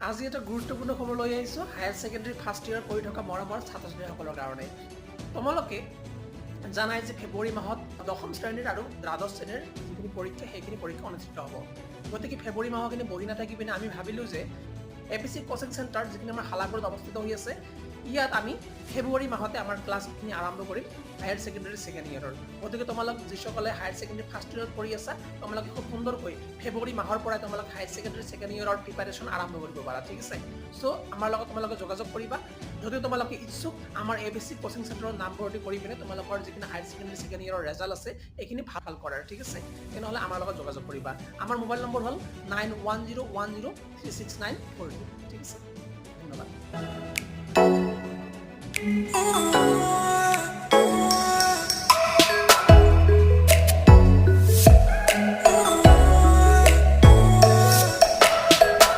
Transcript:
আজি এটা গুৰুত্বপূৰ্ণ খবৰ লৈ আহিছোঁ হায়াৰ ছেকেণ্ডেৰী ফাৰ্ষ্ট ইয়েৰ পঢ়ি থকা মৰমৰ ছাত্ৰ ছাত্ৰীসকলৰ কাৰণে। তোমালোকে জানাই যে ফেব্ৰুৱাৰী মাহত দশম শ্ৰেণীৰ আৰু দ্বাদশ শ্ৰেণীৰ যিখিনি পৰীক্ষা সেইখিনি পৰীক্ষা অনুষ্ঠিত হ'ব। গতিকে ফেব্ৰুৱাৰী মাহখিনি বহি নাথাকি পিনে আমি ভাবিলোঁ যে APC কোচিং চেণ্টাৰ যিখিনি আমাৰ হালাগুৰিত অৱস্থিত হৈ আছে, ইয়াত আমি ফেব্ৰুৱাৰী মাহতে আমাৰ ক্লাছখিনি আৰম্ভ কৰিম হায়াৰ ছেকেণ্ডেৰী ছেকেণ্ড ইয়েৰৰ। গতিকে তোমালোক যিসকলে হায়াৰ ছেকেণ্ডেৰী ফাৰ্ষ্ট ইয়েৰত পঢ়ি আছা, তোমালোকে খুব সুন্দৰকৈ ফেব্ৰুৱাৰী মাহৰ পৰাই তোমালোক হায়াৰ ছেকেণ্ডেৰী ছেকেণ্ড ইয়েৰৰ প্ৰিপাৰেশ্যন আৰম্ভ কৰিব পাৰা, ঠিক আছে? চ' আমাৰ লগত তোমালোকে যোগাযোগ কৰিবা। যদি তোমালোকে ইচ্ছুক আমাৰ APC কোচিং চেণ্টাৰত নাম ভৰ্তি কৰি পিনে তোমালোকৰ যিখিনি হায়াৰ ছেকেণ্ডেৰী ছেকেণ্ড ইয়েৰৰ ৰেজাল্ট আছে এইখিনি ভাল কৰাৰ, ঠিক আছে? তেনেহ'লে আমাৰ লগত যোগাযোগ কৰিবা। আমাৰ মোবাইল নম্বৰ হ'ল 9101036942, ঠিক আছে? ধন্যবাদ।